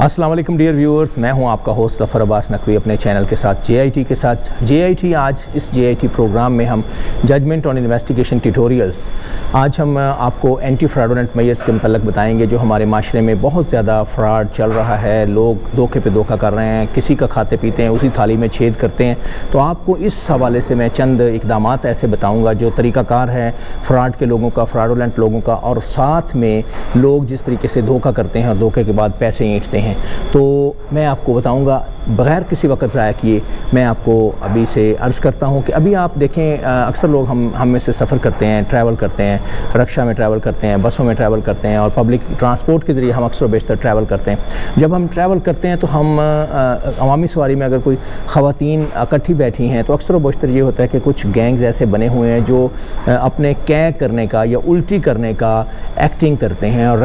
अस्सलाम वालेकुम dear viewers, मैं हूं आपका होस्ट ज़फ़र अब्बास नकवी अपने चैनल के साथ JIT के साथ। JIT आज इस JIT प्रोग्राम में हम जजमेंट ऑन इन्वेस्टिगेशन ट्यूटोरियल्स आज हम आपको एंटी फ्रॉडुलेंट मेजर्स के मतलब बताएंगे जो हमारे माशरे में बहुत ज़्यादा फ्रॉड चल रहा है। लोग धोखे पे धोखा कर रहे हैं, किसी का खाते पीते हैं, उसी थाली में छेद करते हैं। तो आपको इस हवाले से मैं चंद इक़दामात ऐसे बताऊँगा जो तरीक़ाकार है फ्रॉड के लोगों का, फ्रॉडुलेंट लोगों का, और साथ में लोग जिस तरीके से धोखा करते हैं और धोखे के बाद पैसे ईंटते हैं। तो मैं आपको बताऊंगा बग़ैर किसी वक्त ज़ाया किए। मैं आपको अभी से अर्ज़ करता हूं कि अभी आप देखें, अक्सर लोग हम में से सफ़र करते हैं, ट्रैवल करते हैं, रक्षा में ट्रैवल करते हैं, बसों में ट्रैवल करते हैं और पब्लिक ट्रांसपोर्ट के ज़रिए हम अक्सर बेशतर ट्रैवल करते हैं। जब हम ट्रैवल करते हैं तो हम अवामी सवारी में अगर कोई ख़वातीन इकट्ठी बैठी हैं तो अक्सर बेशतर ये होता है कि कुछ गैंग्स ऐसे बने हुए हैं जो अपने कैग करने का या उल्टी करने का एक्टिंग करते हैं और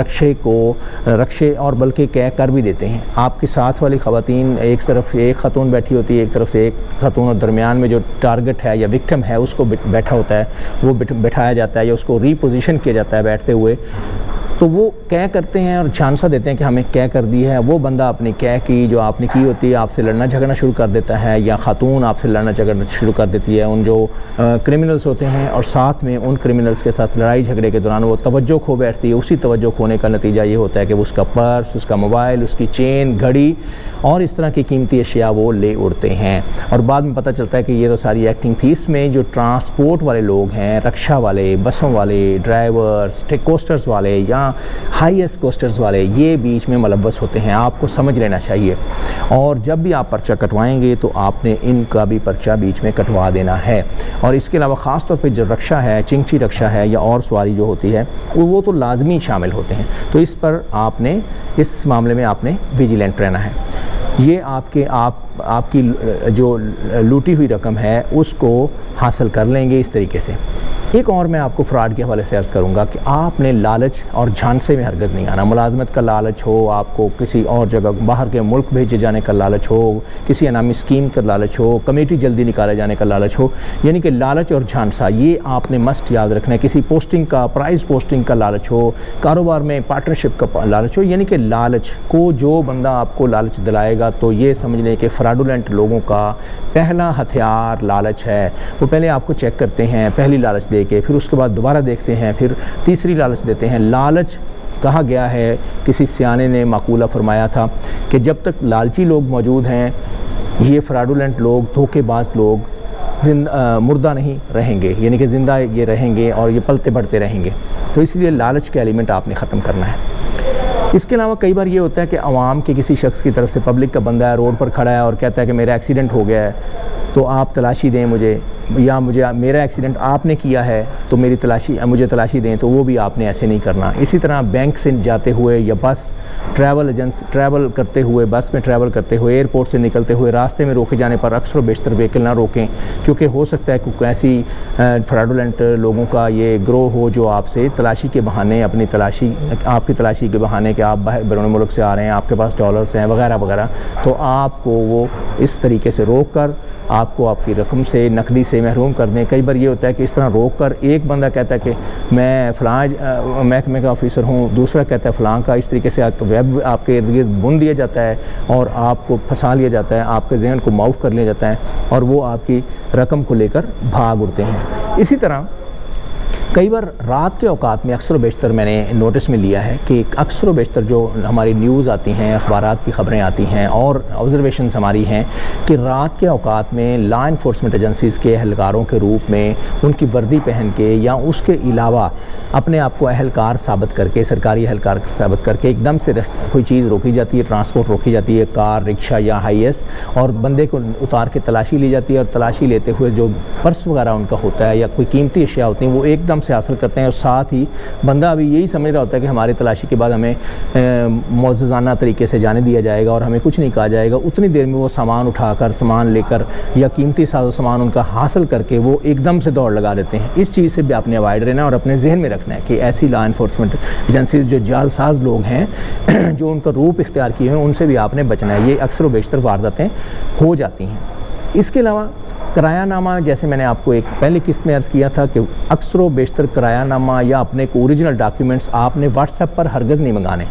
रक्षे और बल्कि कैग कर भी देते हैं। आपके साथ वाली ख़वातीन, एक तरफ से एक ख़ातून बैठी होती है, एक तरफ से एक ख़ातून, और दरमियान में जो टारगेट है या विक्टिम है उसको बैठा होता है, वो बैठाया जाता है या उसको रीपोजीशन किया जाता है बैठते हुए। तो वो क्या करते हैं और झांसा देते हैं कि हमें क्या कर दी है। वो बंदा अपनी क्या की जो आपने की होती है आपसे लड़ना झगड़ना शुरू कर देता है, या ख़ातून आपसे लड़ना झगड़ना शुरू कर देती है। उन जो क्रिमिनल्स होते हैं और साथ में उन क्रिमिनल्स के साथ लड़ाई झगड़े के दौरान वो तवज्जो खो बैठती है। उसी तवज्जो खोने का नतीजा ये होता है कि उसका पर्स, उसका मोबाइल, उसकी चेन, घड़ी और इस तरह की कीमती अशिया वो ले उड़ते हैं। और बाद में पता चलता है कि ये तो सारी एक्टिंग थी। इसमें जो ट्रांसपोर्ट वाले लोग हैं, रक्षा वाले, बसों वाले, ड्राइवर्स, कोस्टर्स वाले या हाईएस्ट कोस्टर्स वाले, ये बीच में मुलव्वस होते हैं। आपको समझ लेना चाहिए। और जब भी आप पर्चा कटवाएंगे तो आपने इनका भी पर्चा बीच में कटवा देना है। और इसके अलावा ख़ास तौर पे जो रक्षा है, चिंची रक्षा है या और सवारी जो होती है वो तो लाजमी शामिल होते हैं। तो इस पर आपने, इस मामले में आपने विजिलेंट रहना है। ये आपकी जो लूटी हुई रकम है उसको हासिल कर लेंगे इस तरीके से। एक और मैं आपको फ्रॉड के हवाले से अर्ज़ करूँगा कि आपने लालच और झांसे में हरगज़ नहीं आना। मुलाजमत का लालच हो, आपको किसी और जगह बाहर के मुल्क भेजे जाने का लालच हो, किसी अनामी स्कीम का लालच हो, कमेटी जल्दी निकाले जाने का लालच हो, यानी कि लालच और झांसा ये आपने मस्ट याद रखना है। किसी पोस्टिंग का, प्राइज़ पोस्टिंग का लालच हो, कारोबार में पार्टनरशिप का लालच हो, यानी कि लालच को जो बंदा आपको लालच दिलाएगा तो ये समझ लें कि फ्रॉडुलेंट लोगों का पहला हथियार लालच है। वो पहले आपको चेक करते हैं, पहली लालच देके, फिर उसके बाद दोबारा देखते हैं, फिर तीसरी लालच देते हैं। लालच, कहा गया है, किसी सियाने ने माकूला फरमाया था कि जब तक लालची लोग मौजूद हैं ये फ्रॉडुलेंट लोग, धोखेबाज लोग मुर्दा नहीं रहेंगे, यानी कि ज़िंदा ये रहेंगे और ये पलते बढ़ते रहेंगे। तो इसलिए लालच के एलिमेंट आपने ख़त्म करना है। इसके अलावा कई बार ये होता है कि आवाम के किसी शख्स की तरफ से, पब्लिक का बंदा है, रोड पर खड़ा है और कहता है कि मेरा एक्सीडेंट हो गया है तो आप तलाशी दें मुझे, या मेरा एक्सीडेंट आपने किया है तो मुझे तलाशी दें। तो वो भी आपने ऐसे नहीं करना। इसी तरह बैंक से जाते हुए या बस ट्रैवल करते हुए, बस में ट्रैवल करते हुए, एयरपोर्ट से निकलते हुए रास्ते में रोके जाने पर अक्सर बेशतर व्हीकल ना रोकें, क्योंकि हो सकता है कोई ऐसी फ्रॉडुलेंट लोगों का ये ग्रोह हो जो आपसे तलाशी के बहाने, आपकी तलाशी के बहाने कि आप बैरून मुल्क से आ रहे हैं, आपके पास डॉलर्स हैं वगैरह वगैरह, तो आपको वो इस तरीके से रोक कर आपको आपकी रकम से, नकदी से महरूम कर दें। कई बार ये होता है कि इस तरह रोक कर एक बंदा कहता है कि मैं फ़लाँ महकमे का ऑफिसर हूँ, दूसरा कहता है फ़लाँ का। इस तरीके से वेब आपके इर्द गिर्द बुन दिया जाता है और आपको फंसा लिया जाता है, आपके जहन को माऊफ कर लिया जाता है और वो आपकी रकम को लेकर भाग उड़ते हैं। इसी तरह कई बार रात के औकात में अक्सर बेशतर मैंने नोटिस में लिया है कि अक्सर बेशतर जो हमारी न्यूज़ आती हैं, अखबारात की ख़बरें आती हैं और ऑब्ज़र्वेशंस हमारी हैं कि रात के औकात में लॉ इन्फोर्समेंट एजेंसीज़ के एहलकारों के रूप में उनकी वर्दी पहन के या उसके अलावा अपने आप को एहलकार साबित करके, सरकारी एहलकार साबित करके एकदम से कोई चीज़ रोकी जाती है, ट्रांसपोर्ट रोकी जाती है, कार, रिक्शा या हाईएस, और बंदे को उतार के तलाशी ली जाती है। और तलाशी लेते हुए जो पर्स वगैरह उनका होता है या कोई कीमती अशिया होती हैं वो एकदम से हासिल करते हैं। और साथ ही बंदा अभी यही समझ रहा होता है कि हमारी तलाशी के बाद हमें मौजूदाना तरीके से जाने दिया जाएगा और हमें कुछ नहीं कहा जाएगा। उतनी देर में वो सामान उठाकर, सामान लेकर या कीमती साजो सामान उनका हासिल करके वो एकदम से दौड़ लगा देते हैं। इस चीज़ से भी आपने अवॉइड रहना और अपने जहन में रखना है कि ऐसी लॉ इन्फोर्समेंट एजेंसीज जो जालसाज लोग हैं जो उनका रूप इख्तियार किए हैं उनसे भी आपने बचना है। ये अक्सर व बेशतर वारदातें हो जाती हैं। इसके अलावा किरायानामा, जैसे मैंने आपको एक पहले किस्त में अर्ज़ किया था कि अक्सर व बेशतर किरायानामा या अपने को ओरिजिनल डॉक्यूमेंट्स आपने व्हाट्सएप पर हरगज़ नहीं मंगाने।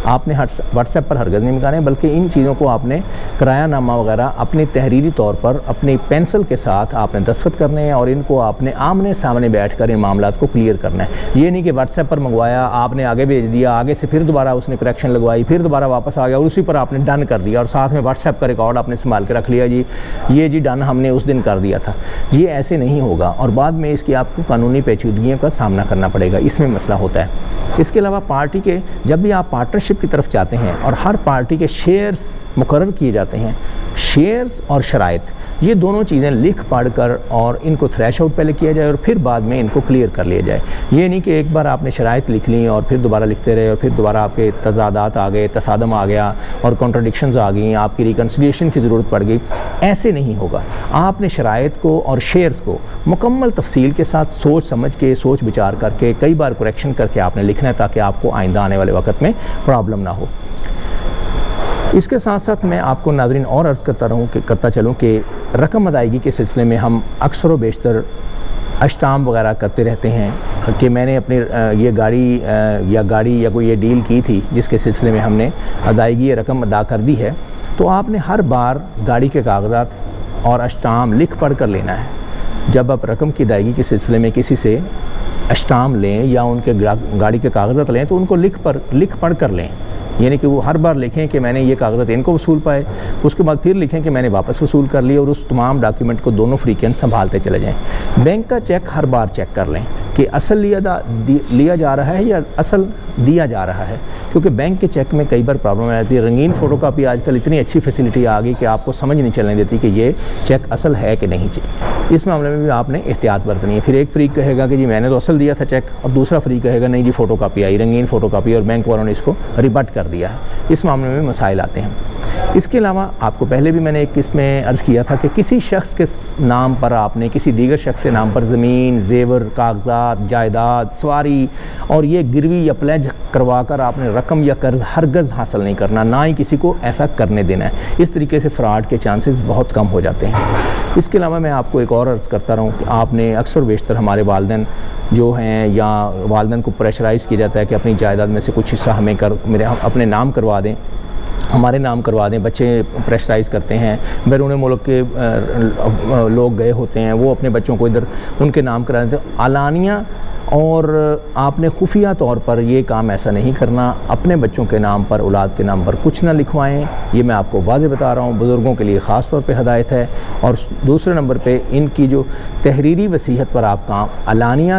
آپ نے واٹس ایپ پر ہرگز نہیں منگانے، بلکہ ان چیزوں کو آپ نے کرایہ نامہ وغیرہ اپنی تحریری طور پر اپنی پینسل کے ساتھ آپ نے دستخط کرنے ہیں، اور ان کو آپ نے آمنے سامنے بیٹھ کر ان معاملات کو کلیئر کرنا ہے۔ یہ نہیں کہ واٹس ایپ پر منگوایا، آپ نے آگے بھیج دیا، آگے سے پھر دوبارہ اس نے کریکشن لگوائی، پھر دوبارہ واپس آ گیا اور اسی پر آپ نے ڈن کر دیا، اور ساتھ میں واٹس ایپ کا ریکارڈ آپ نے سنبھال کے رکھ لیا، یہ جی ڈن ہم نے اس دن کر دیا تھا۔ یہ ایسے نہیں ہوگا، اور بعد میں اس کی آپ کو قانونی پیچیدگیوں کا سامنا کرنا پڑے گا، اس میں مسئلہ ہوتا ہے۔ اس کے علاوہ پارٹی کے جب بھی آپ پارٹنرشپ کی طرف جاتے ہیں اور ہر پارٹی کے شیئرز مقرر کیے جاتے ہیں، شیئرز اور شرائط، یہ دونوں چیزیں لکھ پڑھ کر اور ان کو تھریش آؤٹ پہلے کیا جائے اور پھر بعد میں ان کو کلیئر کر لیا جائے۔ یہ نہیں کہ ایک بار آپ نے شرائط لکھ لیں اور پھر دوبارہ لکھتے رہے اور پھر دوبارہ آپ کے تضادات آ گئے، تصادم آ گیا اور کنٹراڈکشنز آ گئیں، آپ کی ریکنسیلیشن کی ضرورت پڑ گئی۔ ایسے نہیں ہوگا۔ آپ نے شرائط کو اور شیئرز کو مکمل تفصیل کے ساتھ سوچ سمجھ کے، سوچ بچار کر کے، کئی بار کریکشن کر کے آپ نے لکھنا ہے تاکہ آپ کو آئندہ آنے والے وقت میں پرابلم نہ ہو۔ اس کے ساتھ ساتھ میں آپ کو ناظرین اور عرض کرتا چلوں کہ رقم ادائیگی کے سلسلے میں ہم اکثر و بیشتر اشتام وغیرہ کرتے رہتے ہیں کہ میں نے اپنی یہ گاڑی یا کوئی یہ ڈیل کی تھی جس کے سلسلے میں ہم نے ادائیگی رقم ادا کر دی ہے، تو آپ نے ہر بار گاڑی کے کاغذات اور اشتام لکھ پڑھ کر لینا ہے۔ جب آپ رقم کی ادائیگی کے سلسلے میں کسی سے اشتام لیں یا ان کے گاڑی کے کاغذات لیں تو ان کو لکھ پڑھ کر لیں، یعنی کہ وہ ہر بار لکھیں کہ میں نے یہ کاغذات ان کو وصول پائے، اس کے بعد پھر لکھیں کہ میں نے واپس وصول کر لیا، اور اس تمام ڈاکیومنٹ کو دونوں فریقین سنبھالتے چلے جائیں۔ بینک کا چیک ہر بار چیک کر لیں کہ اصل لیا جا رہا ہے یا اصل دیا جا رہا ہے، کیونکہ بینک کے چیک میں کئی بار پرابلم آ جاتی ہے۔ رنگین فوٹو کاپی آج کل اتنی اچھی فیسلٹی آ گئی کہ آپ کو سمجھ نہیں چلنے دیتی کہ یہ چیک اصل ہے کہ نہیں چاہیے۔ اس معاملے میں بھی آپ نے احتیاط برتنی ہے۔ پھر ایک فریق کہے گا کہ جی میں نے تو اصل دیا تھا چیک، اور دوسرا فریق کہے گا نہیں جی فوٹو کاپی آئی، رنگین فوٹو کاپی، اور بینک والوں نے اس کو ریبٹ کر دیا ہے۔ اس معاملے میں مسائل آتے ہیں۔ اس کے علاوہ آپ کو پہلے بھی میں نے ایک قسط میں عرض کیا تھا کہ کسی شخص کے نام پر آپ نے کسی دیگر شخص کے نام پر زمین، زیور، کاغذات، جائیداد، سواری اور یہ گروی یا پلیج کروا کر آپ نے رقم یا قرض ہرگز حاصل نہیں کرنا، نہ ہی کسی کو ایسا کرنے دینا ہے۔ اس طریقے سے فراڈ کے چانسز بہت کم ہو جاتے ہیں۔ اس کے علاوہ میں آپ کو ایک اور عرض کرتا رہوں کہ آپ نے اکثر بیشتر ہمارے والدین جو ہیں یا والدین کو پریشرائز کیا جاتا ہے کہ اپنی جائیداد میں سے کچھ حصہ ہمیں اپنے نام کروا دیں، ہمارے نام کروا دیں۔ بچے پریشرائز کرتے ہیں، بیرون ملک کے لوگ گئے ہوتے ہیں، وہ اپنے بچوں کو ادھر ان کے نام کرا دیتے ہیں علانیہ، اور آپ نے خفیہ طور پر یہ کام ایسا نہیں کرنا۔ اپنے بچوں کے نام پر، اولاد کے نام پر کچھ نہ لکھوائیں، یہ میں آپ کو واضح بتا رہا ہوں۔ بزرگوں کے لیے خاص طور پہ ہدایت ہے۔ اور دوسرے نمبر پہ ان کی جو تحریری وصیت پر آپ کام علانیہ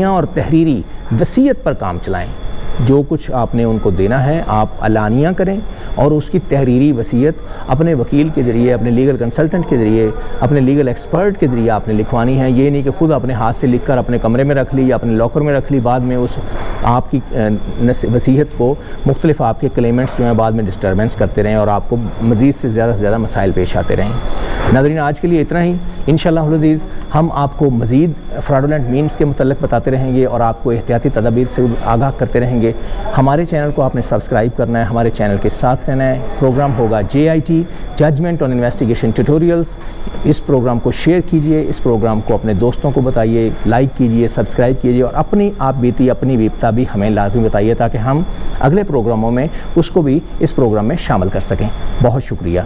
اور تحریری وصیت پر کام چلائیں۔ جو کچھ آپ نے ان کو دینا ہے آپ علانیہ کریں، اور اس کی تحریری وصیت اپنے وکیل کے ذریعے، اپنے لیگل کنسلٹنٹ کے ذریعے، اپنے لیگل ایکسپرٹ کے ذریعے آپ نے لکھوانی ہے۔ یہ نہیں کہ خود اپنے ہاتھ سے لکھ کر اپنے کمرے میں رکھ لی یا اپنے لاکر میں رکھ لی، بعد میں اس آپ کی وصیت کو مختلف آپ کے کلیمنٹس جو ہیں بعد میں ڈسٹربنس کرتے رہیں اور آپ کو مزید سے زیادہ مسائل پیش آتے رہیں۔ ناظرین آج کے لیے اتنا ہی۔ انشاءاللہ العزیز ہم آپ کو مزید فراڈولنٹ مینز کے متعلق بتاتے رہیں گے اور آپ کو احتیاطی تدابیر سے آگاہ کرتے رہیں گے۔ ہمارے چینل کو آپ نے سبسکرائب کرنا ہے، ہمارے چینل کے ساتھ رہنا ہے۔ پروگرام ہوگا JIT ججمنٹ آن انویسٹیگیشن ٹیوٹوریلز۔ اس پروگرام کو شیئر کیجئے، اس پروگرام کو اپنے دوستوں کو بتائیے، لائک کیجئے، سبسکرائب کیجئے، اور اپنی آپ بیتی، اپنی ویپتا بھی ہمیں لازمی بتائیے تاکہ ہم اگلے پروگراموں میں اس کو بھی اس پروگرام میں شامل کر سکیں۔ بہت شکریہ۔